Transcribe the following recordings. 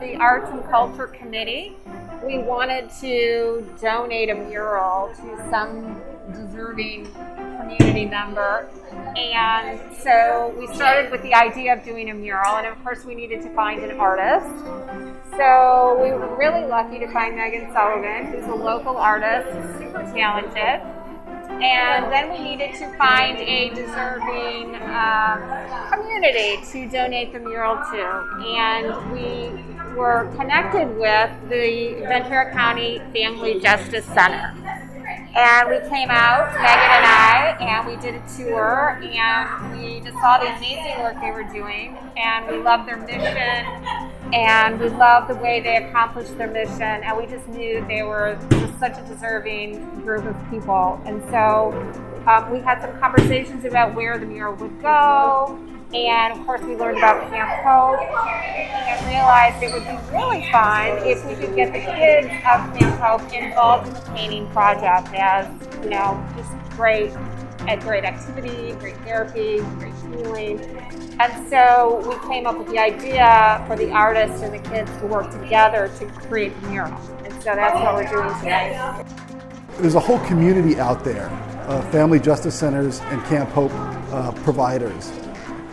the Arts and Culture Committee. We wanted to donate a mural to some deserving community member. And so we started with the idea of doing a mural, and of course we needed to find an artist. So we were really lucky to find Sullivan, who's a local artist, super talented. And then we needed to find a deserving community to donate the mural to. And we were connected with the Ventura County Family Justice Center. And we came out, Megan and I, and we did a tour, and we just saw the amazing work they were doing, and we loved their mission, and we loved the way they accomplished their mission, and we just knew they were just such a deserving group of people. And so we had some conversations about where the mural would go, and of course we learned about Camp Hope, and realized it would be really fun if we could get the kids of Camp Hope involved in the painting project as, you know, just great activity, great therapy, great healing. And so we came up with the idea for the artists and the kids to work together to create the mural. And so that's what we're doing today. There's a whole community out there, family justice centers and Camp Hope providers.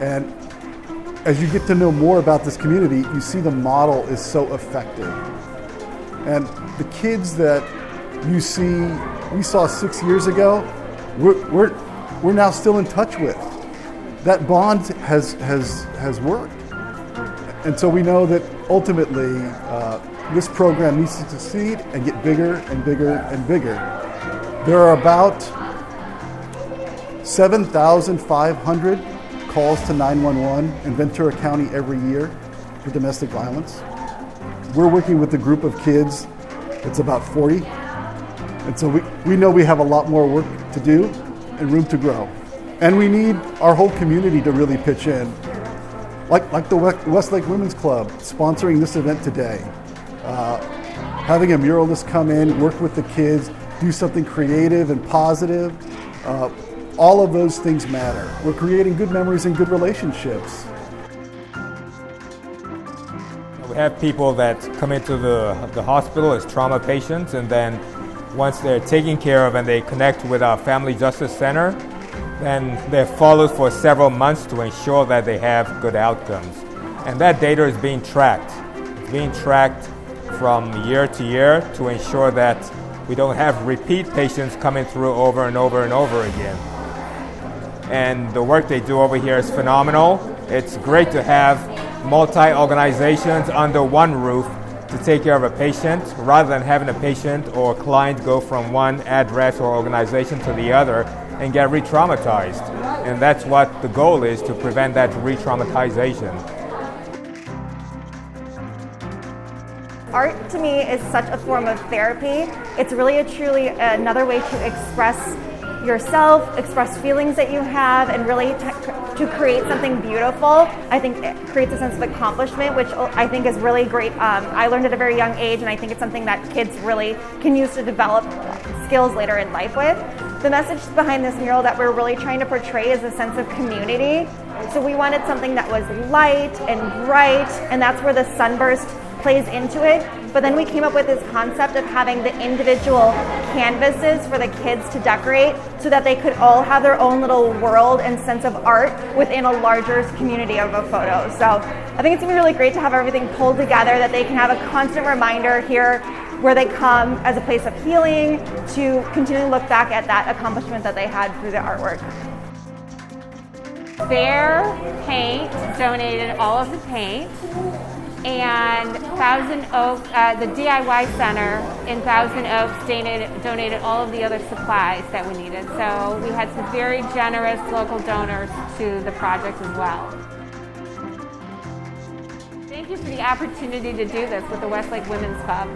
And as you get to know more about this community, you see the model is so effective. And the kids that we saw 6 years ago, we're now still in touch with. That bond has worked. And so we know that ultimately this program needs to succeed and get bigger and bigger and bigger. There are about 7,500 calls to 911 in Ventura County every year for domestic violence. We're working with a group of kids, it's about 40. And so we know we have a lot more work to do and room to grow. And we need our whole community to really pitch in. Like the Westlake Women's Club sponsoring this event today. Having a muralist come in, work with the kids, do something creative and positive. All of those things matter. We're creating good memories and good relationships. We have people that come into the hospital as trauma patients, and then once they're taken care of and they connect with our Family Justice Center, then they're followed for several months to ensure that they have good outcomes. And that data is being tracked. It's being tracked from year to year to ensure that we don't have repeat patients coming through over and over and over again. And the work they do over here is phenomenal. It's great to have multi-organizations under one roof to take care of a patient, rather than having a patient or a client go from one address or organization to the other and get re-traumatized. And that's what the goal is, to prevent that re-traumatization. Art to me is such a form of therapy. It's really truly another way to express yourself, express feelings that you have, and really to create something beautiful. I think it creates a sense of accomplishment, which I think is really great. I learned at a very young age, and I think it's something that kids really can use to develop skills later in life with. The message behind this mural that we're really trying to portray is a sense of community. So we wanted something that was light and bright, and that's where the sunburst plays into it. But then we came up with this concept of having the individual canvases for the kids to decorate so that they could all have their own little world and sense of art within a larger community of a photo. So I think it's gonna be really great to have everything pulled together, that they can have a constant reminder here where they come as a place of healing to continually look back at that accomplishment that they had through the artwork. Fair Paint donated all of the paint, and Thousand Oaks, the DIY Center in Thousand Oaks donated all of the other supplies that we needed. So we had some very generous local donors to the project as well. Thank you for the opportunity to do this with the Westlake Women's Club.